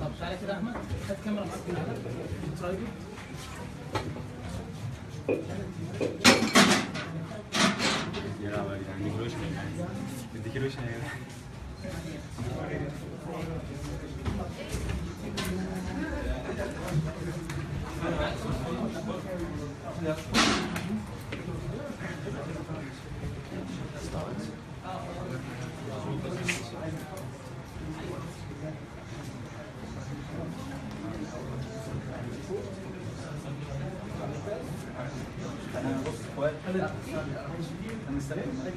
طب تعالى كده احمد، هات كاميرا معاك كده ترايبود. يا لهوي يا جدعان، اديك روشنه يا جدعان، اديك روشنه يا جدعان. انا بص فؤاد انا مستني لا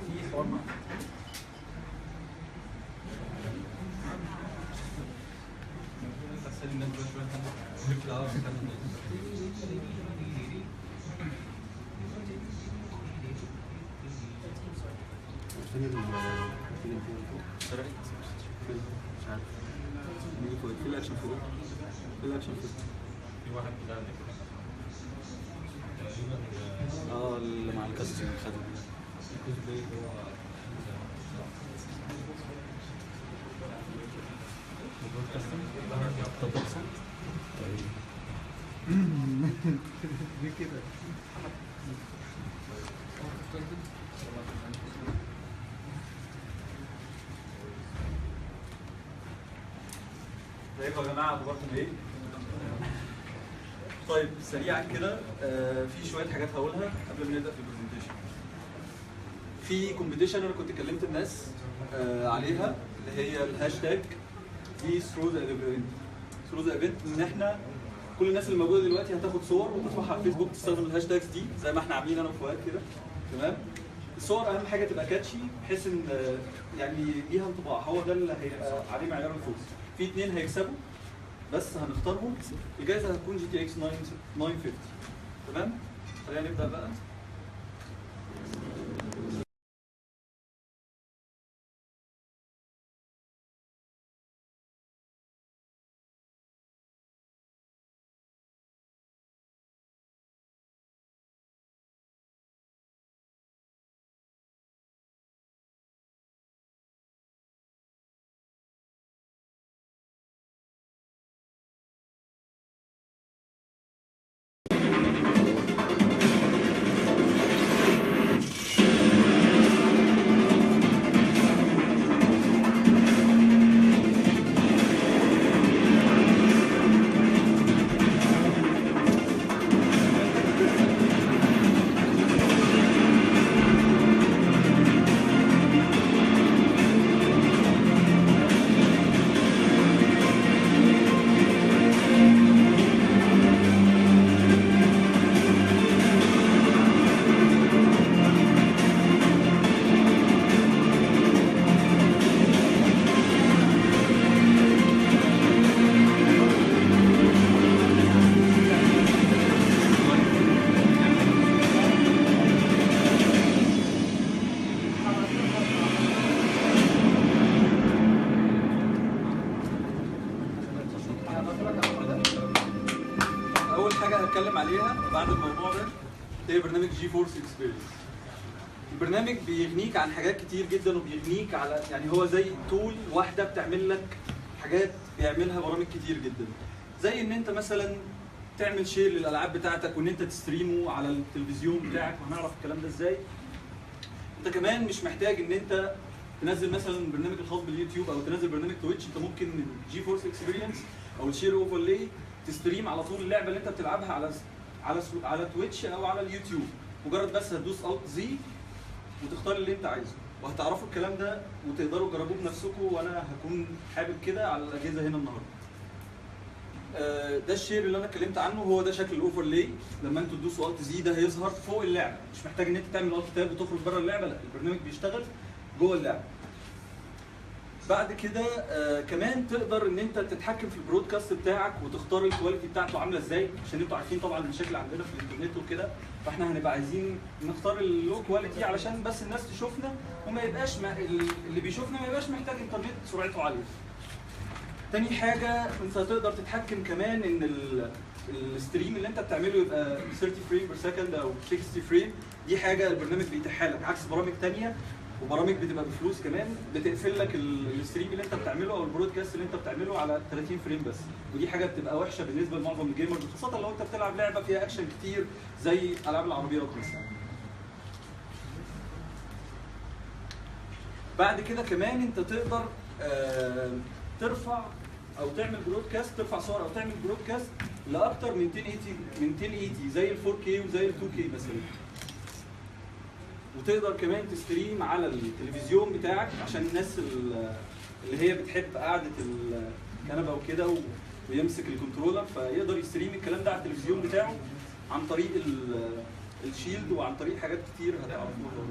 في حوار مش عارف في الاكشن فوق، في الاكشن فوق في واحد بتاع اللي مع الكاستنج خدوا الكوزبلاي هو ليه كده؟ ازيكم يا جماعه، اخباركم ايه؟ طيب سريعا كده في شويه حاجات هقولها قبل ما نبدا في البرزنتيشن. في كومبيتيشن انا كنت كلمت الناس عليها، اللي هي الهاشتاج دي ثرو ذا ايفنت. ثرو ذا ايفنت ان احنا كل الناس اللي موجوده دلوقتي هتاخد صور وترفعها على الفيسبوك، تستخدم الهاشتاجز دي زي ما احنا عاملين انا وفؤاد كده، تمام؟ الصور اهم حاجه تبقى كاتشي بحيث ان يعني ليها انطباع، هو ده اللي هيبقى عليه معيار الفوز. في 2 هيكسبوا بس هنختارهم، الجائزه هتكون جي تي اكس 950، تمام؟ خلينا نبدا بقى. هتكلم عليها بعد الموضوع ده هي برنامج جي فورس اكسبيرينس. البرنامج بيغنيك عن حاجات كتير جدا، وبيغنيك على يعني هو زي تول واحده بتعمل لك حاجات بيعملها برامج كتير جدا، زي ان انت مثلا تعمل شير للالعاب بتاعتك وان انت تستريمه على التلفزيون بتاعك، وهنعرف الكلام ده ازاي. انت كمان مش محتاج ان انت تنزل مثلا البرنامج الخاص باليوتيوب او تنزل برنامج تويتش، انت ممكن جي فورس اكسبيرينس او الشير اوفرلاي تستريم على طول اللعبه اللي انت بتلعبها على تويتش او على اليوتيوب. مجرد بس هتدوس الت زي وتختار اللي انت عايزه، وهتعرفوا الكلام ده وتقدروا تجربوه بنفسكم، وانا هكون حابب كده على الاجهزه هنا النهارده. ده الشير اللي انا اتكلمت عنه، هو ده شكل الاوفرلاي. لما انتوا تدوسوا الت زي ده هيظهر فوق اللعبه، مش محتاج ان انت تعمل الت تاب وتخرج بره اللعبه، لا البرنامج بيشتغل جوه اللعبه. بعد كده كمان تقدر ان انت تتحكم في البرودكاست بتاعك وتختار الكواليتي بتاعته عامله ازاي، عشان انتوا عارفين طبعا المشاكل عندنا في الانترنت وكده، فاحنا هنبقى عايزين نختار اللو كواليتي علشان بس الناس تشوفنا وما يبقاش اللي بيشوفنا ما يبقاش محتاج انترنت سرعته عاليه. تاني حاجه انت تقدر تتحكم كمان ان الستريم اللي انت بتعمله يبقى 30 فريم بير سكند او 60 فريم. دي حاجه البرنامج بيتيحها لك، عكس برامج ثانيه وبرامج بتبقى بفلوس كمان بتقفل لك الستريم اللي انت بتعمله او البرودكاست اللي انت بتعمله على 30 فريم بس، ودي حاجه بتبقى وحشه بالنسبه لمعظم الجيمرز، خاصه لو انت بتلعب لعبه فيها اكشن كتير زي العاب العربيات مثلا. بعد كده كمان انت تقدر ترفع او تعمل برودكاست، ترفع صور او تعمل برودكاست لاكثر من 1080 زي ال 4K وزي ال 2K مثلا. وتقدر كمان تستريم على التلفزيون بتاعك عشان الناس اللي هي بتحب قعده الكنبه وكده ويمسك الكنترولر، فيقدر يستريم الكلام ده على التلفزيون بتاعه عن طريق الشيلد وعن طريق حاجات كتير هتعرفوها.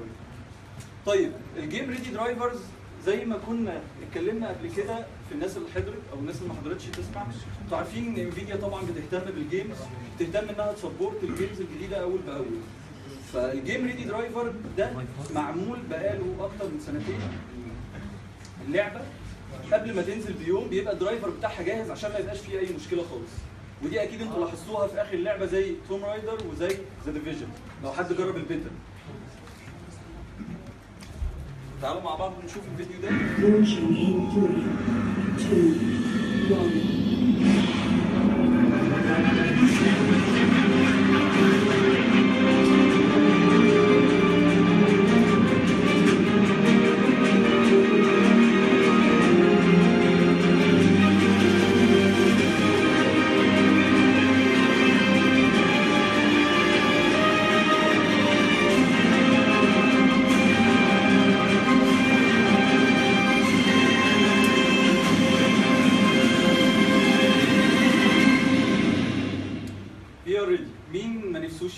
طيب الجيم ريدي درايفرز زي ما كنا اتكلمنا قبل كده في الناس اللي حضرت او الناس اللي ما حضرتش تسمع، انتوا عارفين ان انفيديا طبعا بتهتم بالجيمز، بتهتم انها تسبورت الجيمز الجديده اول باول. فالجيم ريدي درايفر ده معمول بقاله اكتر من سنتين. اللعبه قبل ما تنزل بيوم بيبقى الدرايفر بتاعها جاهز عشان ما يبقاش فيه اي مشكله خالص. ودي اكيد انتوا لاحظتوها في اخر اللعبه زي توم رايدر وزي ذا ديفيجن لو حد جرب البيتا. تعالوا مع بعض نشوف الفيديو ده. Launching in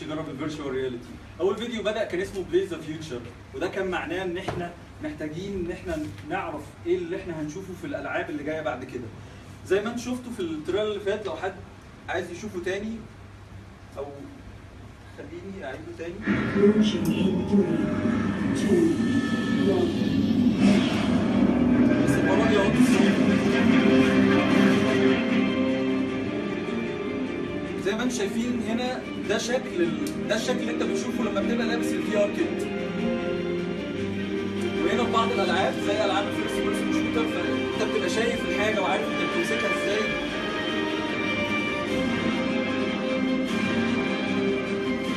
يجرب الفيرتشوال رياليتي. اول فيديو بدا كان اسمه بليز ذا فيوتشر، وده كان معناه ان احنا محتاجين ان احنا نعرف ايه اللي احنا هنشوفه في الالعاب اللي جايه بعد كده. زي ما انت شفتوا في التريلر اللي فات، لو حد عايز يشوفه تاني او خليني اعيده تاني. بس المره دي اهو زي ما انتم شايفين هنا ده الشكل اللي انت بتشوفه لما بتبقى لابس الفي ار كيت. وهنا في بعض الالعاب زي العاب الفيرست بيرسون شوتر فانت بتبقى شايف الحاجه وعارف انت بتمسكها ازاي.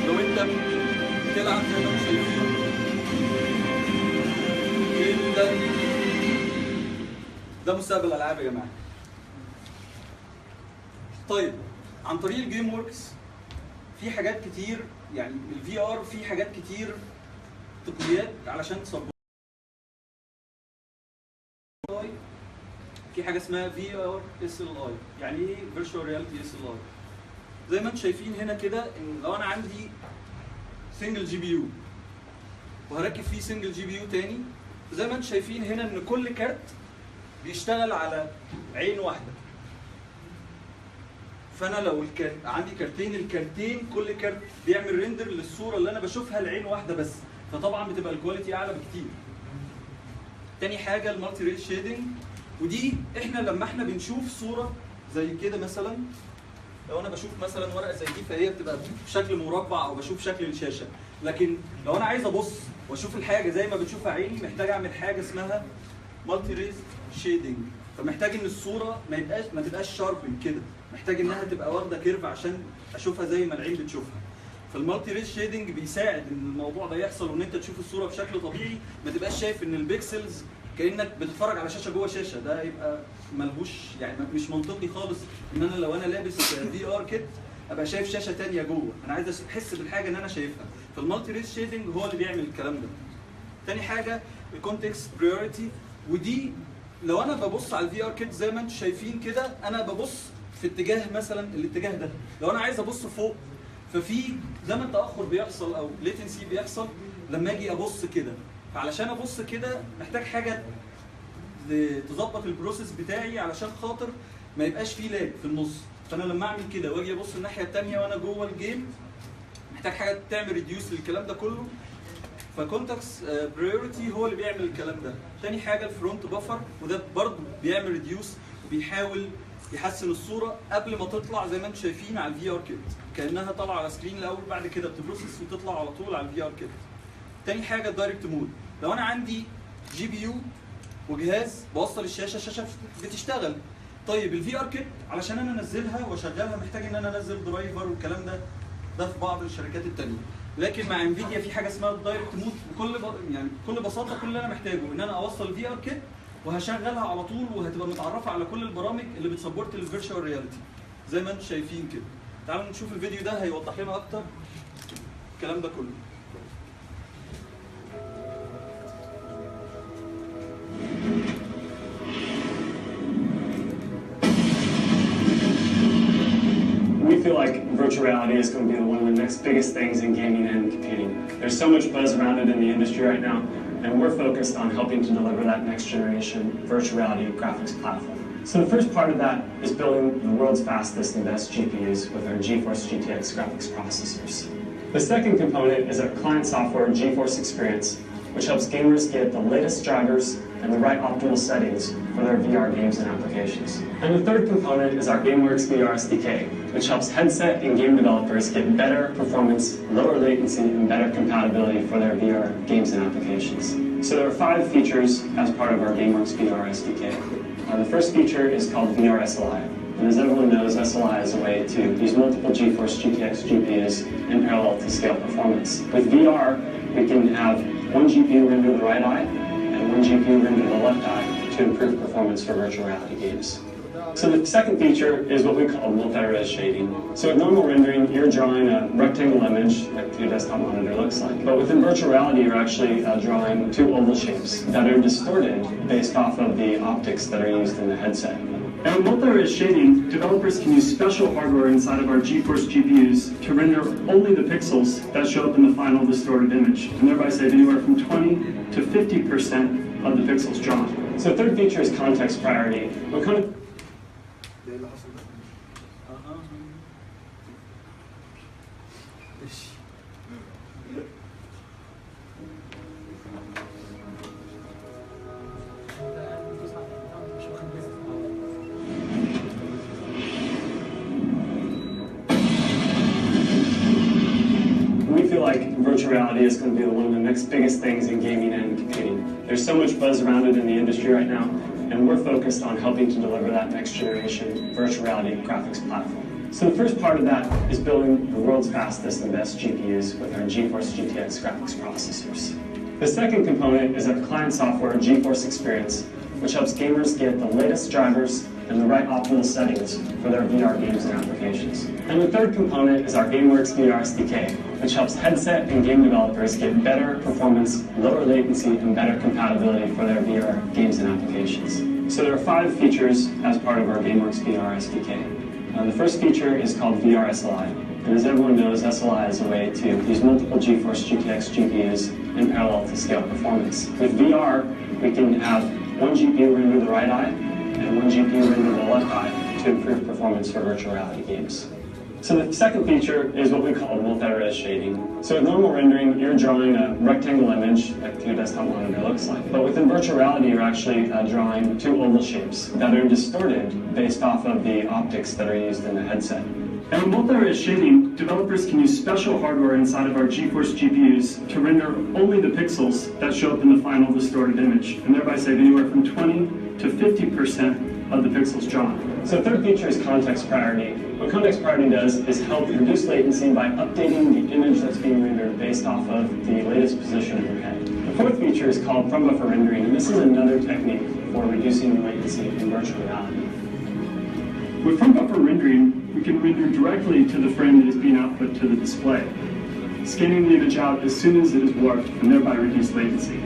لو انت بتلعب زي ما انتم شايفين ده مستقبل الالعاب يا جماعه. طيب عن طريق الجيم وركس في حاجات كتير، يعني الفي ار في حاجات كتير تقنيات علشان تصبر. في حاجه اسمها في ار اس ال اي. يعني ايه فيرتشوال رياليتي اس ال اي؟ زي ما انتم شايفين هنا كده، ان لو انا عندي سنجل جي بي يو وهركب فيه سنجل جي بي يو تاني، زي ما انتم شايفين هنا ان كل كارت بيشتغل على عين واحده. فانا لو عندي كارتين، الكارتين كل كارت بيعمل ريندر للصوره اللي انا بشوفها لعين واحده بس، فطبعا بتبقى الكواليتي اعلى بكتير. تاني حاجه المالتي ريت شيدنج، ودي احنا لما احنا بنشوف صوره زي كده مثلا، لو انا بشوف مثلا ورقه زي دي فهي بتبقى بشكل مربع او بشوف شكل الشاشه، لكن لو انا عايز ابص واشوف الحاجه زي ما بتشوفها عيني محتاج اعمل حاجه اسمها مالتي ريت شيدنج. فمحتاج ان الصوره ما تبقاش شارب كده، محتاج انها تبقى واخده كيرف عشان اشوفها زي ما العين بتشوفها. فالمالتي ريت شيدنج بيساعد ان الموضوع ده يحصل وان انت تشوف الصوره بشكل طبيعي، ما تبقاش شايف ان البيكسلز كانك بتتفرج على شاشه جوه شاشه. ده يبقى ملهوش يعني مش منطقي خالص ان انا لو انا لابس في ار كيت ابقى شايف شاشه ثانيه جوه، انا عايز احس بالحاجه ان انا شايفها. فالمالتي ريت شيدنج هو اللي بيعمل الكلام ده. تاني حاجه الكونتكست بريورتي، ودي لو انا ببص على الفي ار كيت زي ما انتم شايفين كده، انا ببص في اتجاه مثلا الاتجاه ده. لو انا عايز ابص فوق ففي زمن تاخر بيحصل او ليتنسي بيحصل لما اجي ابص كده. فعلشان ابص كده محتاج حاجه تظبط البروسيس بتاعي علشان خاطر ما يبقاش فيه لاج في النص. فانا لما اعمل كده واجي ابص الناحيه الثانيه وانا جوه الجيم محتاج حاجه تعمل ريديوس للكلام ده كله. فكونتكست برايورتي هو اللي بيعمل الكلام ده. تاني حاجه الفرونت بفر، وده برضه بيعمل ريديوس وبيحاول يحسن الصوره قبل ما تطلع زي ما انتم شايفين على الفي ار كيت، كانها طالعه على سكرين الاول بعد كده بتبروسس وتطلع على طول على الفي ار كيت. تاني حاجه الدايركت مود. لو انا عندي جي بي يو وجهاز بوصل الشاشه بتشتغل. طيب الفي ار كيت علشان انا انزلها واشغلها محتاج ان انا انزل درايفر والكلام ده في بعض الشركات التانيه. لكن مع انفيديا في حاجه اسمها الدايركت مود، بكل بساطه كل اللي انا محتاجه ان انا اوصل الفي ار كيت وهشغلها على طول وهتبقى متعرفه على كل البرامج اللي بتسبورت الفيرتشوال رياليتي زي ما انتم شايفين كده. تعالوا نشوف الفيديو ده هيوضح لنا اكتر الكلام ده كله. We feel like virtual reality is going to be one of the next biggest things in gaming and computing. There's so much buzz around it in the industry right now, and we're focused on helping to deliver that next generation virtual reality graphics platform. So the first part of that is building the world's fastest and best GPUs with our GeForce GTX graphics processors. The second component is our client software GeForce Experience, which helps gamers get the latest drivers and the right optimal settings for their VR games and applications. And the third component is our GameWorks VR SDK, which helps headset and game developers get better performance, lower latency, and better compatibility for their VR games and applications. So there are 5 features as part of our GameWorks VR SDK. The first feature is called VR SLI. And as everyone knows, SLI is a way to use multiple GeForce GTX GPUs in parallel to scale performance. With VR, we can have one GPU render the right eye and one GPU render the left eye to improve performance for virtual reality games. So the second feature is what we call multi-res shading. So with normal rendering, you're drawing a rectangle image like your desktop monitor looks like. But within virtual reality, you're actually drawing 2 oval shapes that are distorted based off of the optics that are used in the headset. And with multi-res shading, developers can use special hardware inside of our GeForce GPUs to render only the pixels that show up in the final distorted image, and thereby save anywhere from 20 to 50% of the pixels drawn. So the third feature is context priority. We feel like virtual reality is going to be one of the next biggest things in gaming and computing. There's so much buzz around it in the industry right now, and we're focused on helping to deliver that next generation virtual reality graphics platform. So the first part of that is building the world's fastest and best GPUs with our GeForce GTX graphics processors. The second component is our client software GeForce Experience, which helps gamers get the latest drivers and the right optimal settings for their VR games and applications. And the third component is our GameWorks VR SDK, which helps headset and game developers get better performance, lower latency, and better compatibility for their VR games and applications. So there are 5 features as part of our GameWorks VR SDK. The first feature is called VR SLI. And as everyone knows, SLI is a way to use multiple GeForce GTX GPUs in parallel to scale performance. With VR, we can have one GPU render the right eye and one GPU render the left eye to improve performance for virtual reality games. So the second feature is what we call multi-res shading. So with normal rendering, you're drawing a rectangle image like your desktop monitor looks like. But within virtual reality, you're actually drawing 2 oval shapes that are distorted based off of the optics that are used in the headset. And with multi-res shading, developers can use special hardware inside of our GeForce GPUs to render only the pixels that show up in the final distorted image, and thereby save anywhere from 20 to 50% of the pixels drawn. So the third feature is context priority. What context priority does is help reduce latency by updating the image that's being rendered based off of the latest position of your head. The fourth feature is called from buffer rendering, and this is another technique for reducing the latency in virtual reality. With from buffer rendering, we can render directly to the frame that is being output to the display, scanning the image out as soon as it is warped and thereby reduce latency.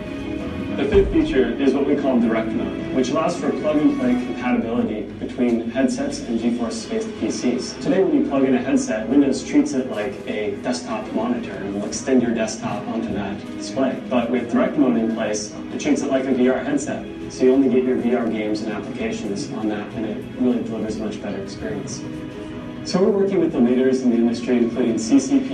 The fifth feature is what we call direct mode, which allows for plug-and-play compatibility between headsets and GeForce-based PCs. Today, when you plug in a headset, Windows treats it like a desktop monitor and will extend your desktop onto that display. But with direct mode in place, it treats it like a VR headset. So you only get your VR games and applications on that, and it really delivers a much better experience. So we're working with the leaders in the industry, including CCP,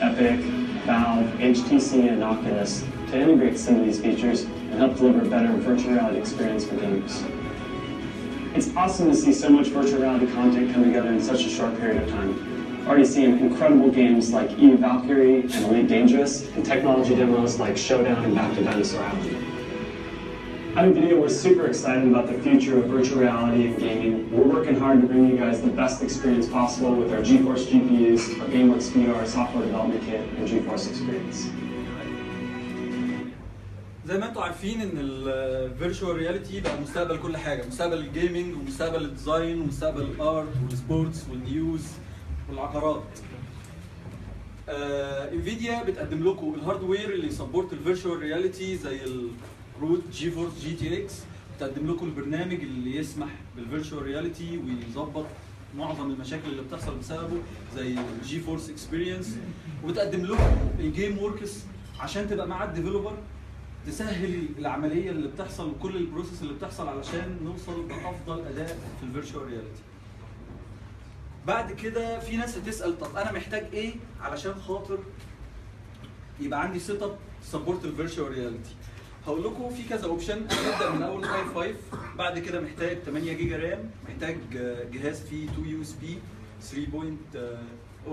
Epic, Valve, HTC, and Oculus, to integrate some of these features and help deliver a better virtual reality experience for gamers. It's awesome to see so much virtual reality content come together in such a short period of time. Already seeing incredible games like Eve Valkyrie and Elite Dangerous, and technology demos like Showdown and Back to Dinosaur Island. At NVIDIA, we're super excited about the future of virtual reality and gaming. We're working hard to bring you guys the best experience possible with our GeForce GPUs, our GameWorks VR software development kit, and GeForce Experience. زي ما انتم عارفين ان الفيرتشوال رياليتي بقى مستقبل كل حاجه، مستقبل الجيمنج ومستقبل الديزاين ومستقبل الارت والسبورتس والنيوز والعقارات. انفيديا بتقدم لكم الهاردوير اللي يسبورت الفيرتشوال رياليتي زي الروت جيفورس جي تي اكس، بتقدم لكم البرنامج اللي يسمح بالفيرتشوال رياليتي ويظبط معظم المشاكل اللي بتحصل بسببه زي الجي فورس اكسبيرينس، وبتقدم لكم الجيم وركس عشان تبقى مع الديفلوبر تسهل العمليه اللي بتحصل وكل البروسيس اللي بتحصل علشان نوصل بافضل اداء في الفيرتشوال رياليتي. بعد كده في ناس هتسال طب انا محتاج ايه علشان خاطر يبقى عندي سيت اب سبورت الفيرتشوال رياليتي. هقول لكم في كذا اوبشن. انا هبدا من اول اي 5، بعد كده محتاج 8 جيجا رام، محتاج جهاز فيه 2 يو اس بي 3.0،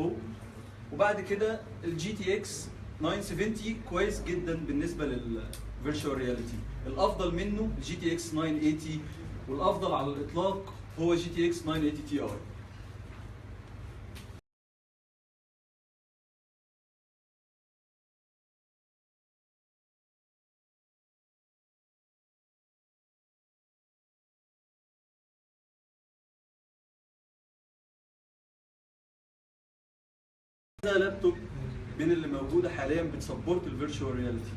وبعد كده الجي تي اكس 970 كويس جدا بالنسبه للفيرتشوال رياليتي. الافضل منه الجي تي اكس 980، والافضل على الاطلاق هو جي تي اكس 980 تي اي. ده لابتوب من اللي موجوده حاليا بتسبورت الفيرتشوال رياليتي.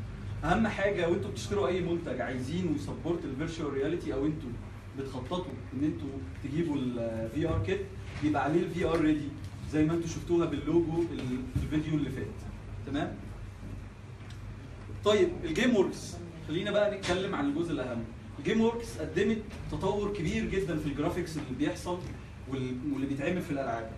اهم حاجه وانتوا بتشتروا اي منتج عايزينه يسبورت الفيرتشوال رياليتي او انتوا بتخططوا ان انتوا تجيبوا الفي ار كيت، يبقى عليه الفي ار ريدي زي ما انتوا شفتوها باللوجو الفيديو اللي فات. تمام؟ طيب الجيم وركس، خلينا بقى نتكلم عن الجزء الاهم. الجيم وركس قدمت تطور كبير جدا في الجرافيكس اللي بيحصل واللي بيتعمل في الالعاب،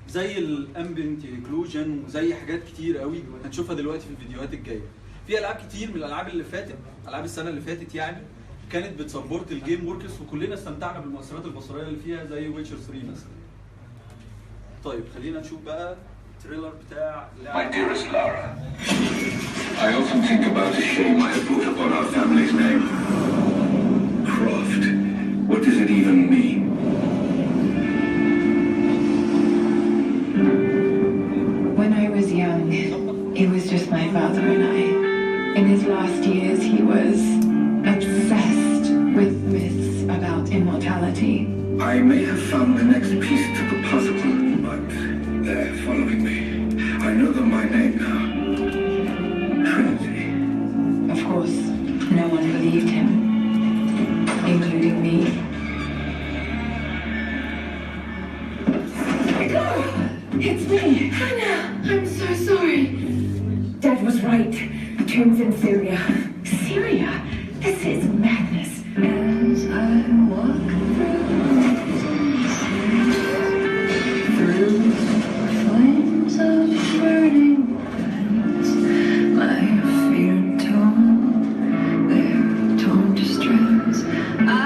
زي الامبينت انكلوجن وزي حاجات كتير قوي هنشوفها دلوقتي في الفيديوهات الجايه. في العاب كتير من الالعاب اللي فاتت، العاب السنه اللي فاتت يعني، كانت بتسبورت الجيم وركس وكلنا استمتعنا بالمؤثرات البصريه اللي فيها زي ويتشر 3 مثلا. طيب خلينا نشوف بقى التريلر بتاع My dearest Lara, I often think about the shame I have brought upon our family's name. Croft, what does it even mean? When I was young, it was just my father and I. In his last years, he was obsessed with myths about immortality. I may have found the next piece to the puzzle, but they're following me. I know them by name now. Trinity. Of course, no one believed him, including me. It's me, Hannah. I'm so sorry. Dad was right. The tomb's in Syria. Syria? This is madness. As I walk through flames of burning lands, my fear torn, they're torn to strands.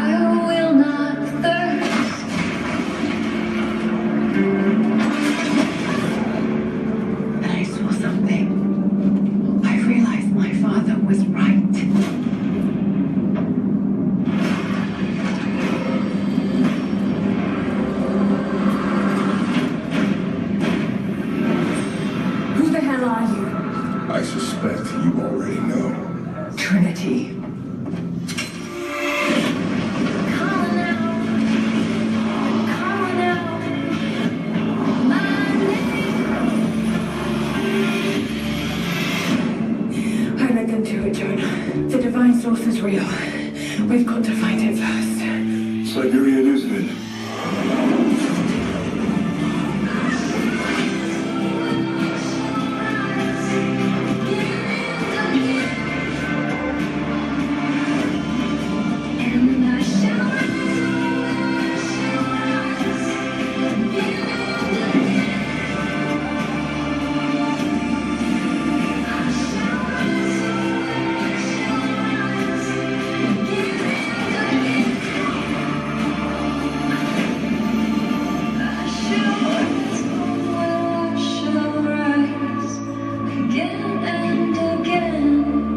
I will not thirst. And I saw something. I realized my father was right. Who the hell are you? I suspect you already know. Trinity. Calling out. Calling out. My name. I let them do it, Jonah. The divine source is real. We've got to find it first. Siberia it is then.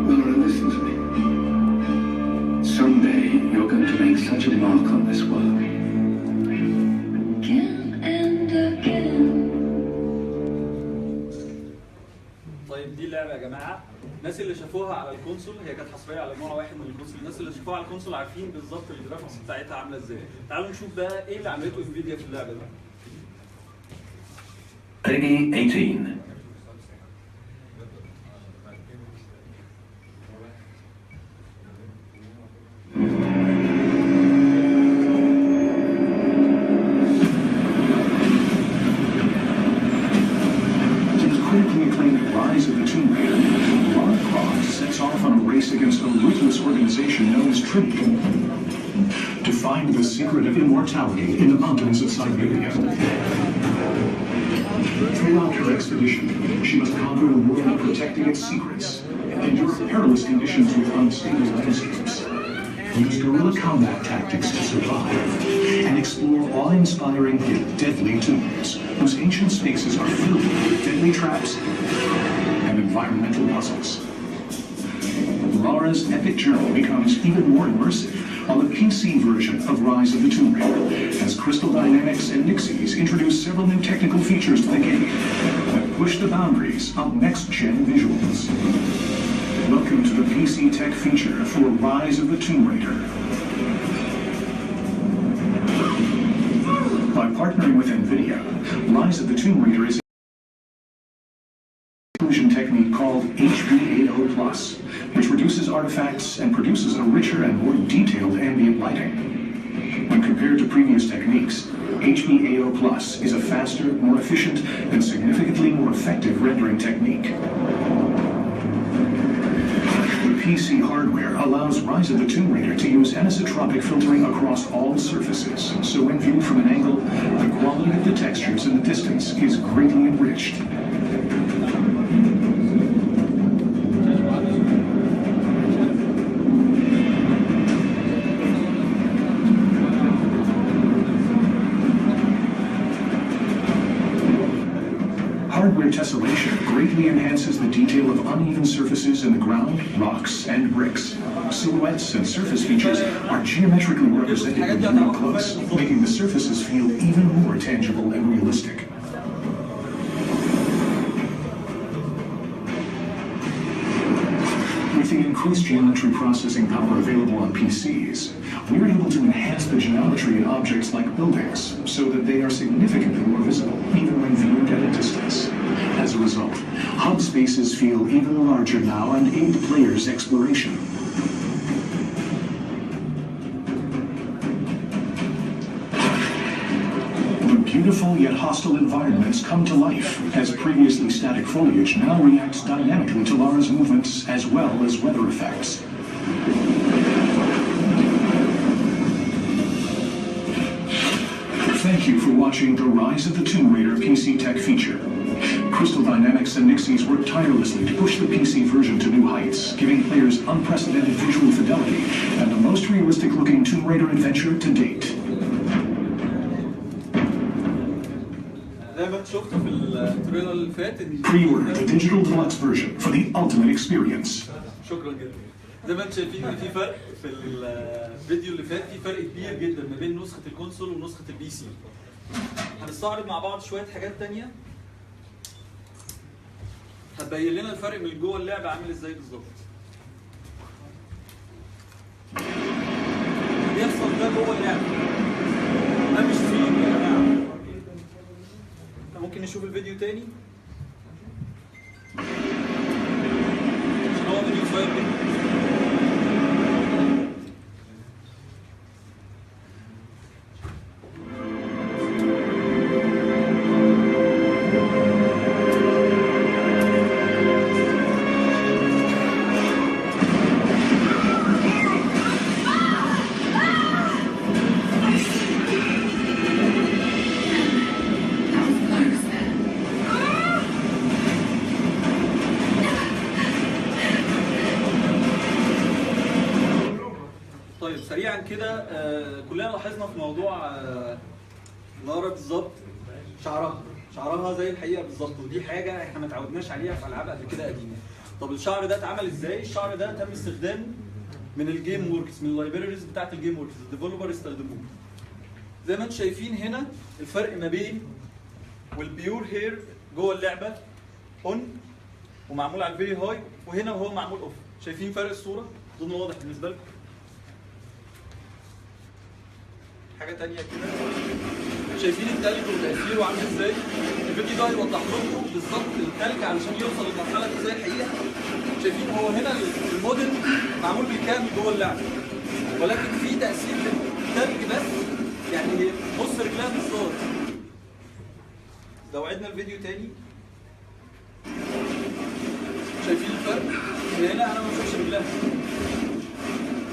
Lara, listen to me. Someday you're going to make such a mark on this world. طيب دي اللعبه يا جماعه. الناس اللي شافوها على الكونسول، هي كانت حصريه على نوع واحد من الكونسول، الناس اللي شافوها على الكونسول عارفين بالظبط الجرافيكس بتاعتها عامله ازاي. تعالوا نشوف بقى ايه اللي عملته انفيديا في اللعبه دي. Peggy 18. Critically acclaimed Rise of the Tomb Raider, Lara Croft sets off on a race against a ruthless organization known as Tribute to find the secret of immortality in the mountains of Siberia. Throughout her expedition, she must conquer a world protecting its secrets, endure perilous conditions with unstable landscapes, use guerrilla combat tactics to survive, and explore awe-inspiring yet deadly tombs whose ancient spaces are filled with deadly traps and environmental puzzles. Lara's epic journey becomes even more immersive on the PC version of Rise of the Tomb Raider, as Crystal Dynamics and Nixies introduce several new technical features to the game that push the boundaries of next-gen visuals. Welcome to the PC tech feature for Rise of the Tomb Raider. By partnering with NVIDIA, Rise of the Tomb Raider is a illusion technique called HB80+, which reduces artifacts and produces a richer and more detailed ambient lighting. When compared to previous techniques, HB80+ is a faster, more efficient, and significantly more effective rendering technique. The PC hardware allows Rise of the Tomb Raider to use anisotropic filtering across all surfaces, so when viewed from an angle, the quality of the textures in the distance is greatly enriched. Hardware tessellation greatly enhances the detail of uneven surfaces in the ground, rocks, and bricks. Silhouettes and surface features are geometrically represented when viewed close, making the surfaces feel even more tangible and realistic. With the increased geometry processing power available on PCs, we're able to enhance the geometry in objects like buildings so that they are significantly more visible even when viewed at a distance. As a result, hub spaces feel even larger now and aid players' exploration. The beautiful yet hostile environments come to life as previously static foliage now reacts dynamically to Lara's movements as well as weather effects. Thank you for watching the Rise of the Tomb Raider PC Tech feature. Crystal Dynamics and Nixies worked tirelessly to push the PC version to new heights, giving players unprecedented visual fidelity and the most realistic-looking Tomb Raider adventure to date. زي ما انت شفتوا في التريلر اللي فات ان Pre-order the digital deluxe version for the ultimate experience. شكرا جدا. زي ما انتم شايفين ان في فرق في الفيديو اللي فات، في فرق كبير جدا ما بين نسخه الكونسول ونسخه البي سي. هنستعرض مع بعض شويه حاجات تانية هتبين لنا الفرق من جوه اللعبه عامل ازاي بالظبط. بيحصل ده جوه اللعبه، ده مش فيلم يا جماعه. ممكن نشوف الفيديو تاني عشان هو فيديو صغير جدا. سريعا كده كلنا لاحظنا في موضوع لارا بالظبط شعرها زي الحقيقه بالظبط، ودي حاجه احنا ما تعودناش عليها في العاب قبل كده قديمه. طب الشعر ده اتعمل ازاي؟ الشعر ده تم استخدامه من الجيم وركس، من اللايبريز بتاعت الجيم وركس، الديفلوبر استخدموه. زي ما انتم شايفين هنا الفرق ما بين والبيور هير جوه اللعبه اون ومعمول على الفيري هاي، وهنا وهو معمول اوف. شايفين فرق الصوره؟ اظن واضح بالنسبه لكم. حاجه ثانيه كده، شايفين التلج وتاثيره عامل ازاي؟ الفيديو ده هيوضح لكم بالظبط التلج علشان يوصل للمرحله دي زي الحقيقه. شايفين هو هنا الموديل معمول بالكامل جوه اللعبه، ولكن في تاثير للتلج بس، يعني بص رجلها بالظبط. لو عدنا الفيديو تاني شايفين الفرق؟ هنا انا ما بشوفش رجلها،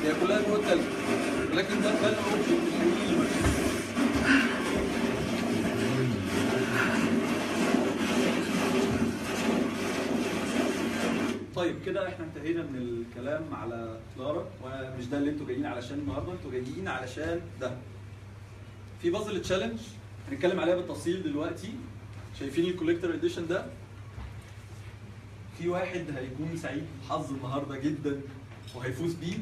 هي كلها جوه التلج، ولكن ده الاوبجكت اللي مركز. طيب كده احنا انتهينا من الكلام على لارا، ومش ده اللي انتوا جايين علشان النهارده، انتوا جايين علشان ده. في بازل تشالنج هنتكلم عليها بالتفصيل دلوقتي. شايفين الكوليكتور اديشن ده؟ في واحد هيكون سعيد الحظ النهارده جدا وهيفوز بيه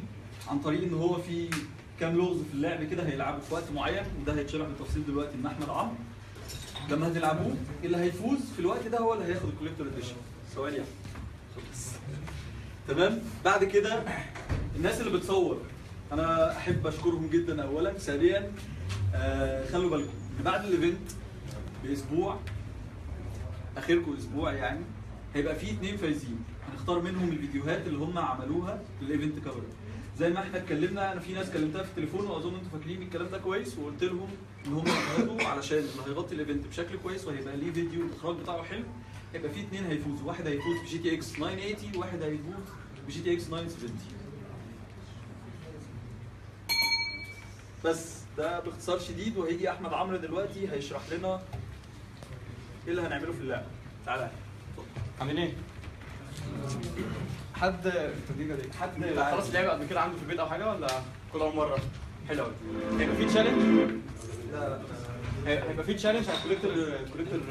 عن طريق ان هو في كام لغز في اللعب كده هيلعبوا في وقت معين، وده هيتشرح بالتفصيل دلوقتي من احمد عمرو. لما هتلعبوه اللي هيفوز في الوقت ده هو اللي هياخد الكوليكتور اديشن. ثواني تمام. بعد كده الناس اللي بتصور انا احب اشكرهم جدا اولا. ثانيا خلوا بالكم بعد الايفنت باسبوع، اخركم اسبوع يعني، هيبقى فيه 2 فايزين هنختار منهم الفيديوهات اللي هم عملوها للايفنت كفر. زي ما احنا اتكلمنا، انا في ناس كلمتها في التليفون واظن انتوا فاكرين الكلام ده كويس، وقلت لهم ان هم يجهزوا علشان اللي هيغطي الايفنت بشكل كويس وهيبقى ليه فيديو الاخراج بتاعه حلو. هيبقى فيه 2 هيفوزوا، واحد هيفوز بجي تي اكس 980 وواحد هيفوز بجي تي اكس 970. بس ده باختصار شديد، وهيجي احمد عمرو دلوقتي هيشرح لنا ايه اللي هنعمله في اللعبه. تعالى عاملين ايه؟ حد خلاص لعب قبل كده عنده في البيت او حاجه، ولا كل اول مره؟ حلو قوي. هيبقى في تشالنج؟ لا هيبقى في تشالنج على الكوليكتور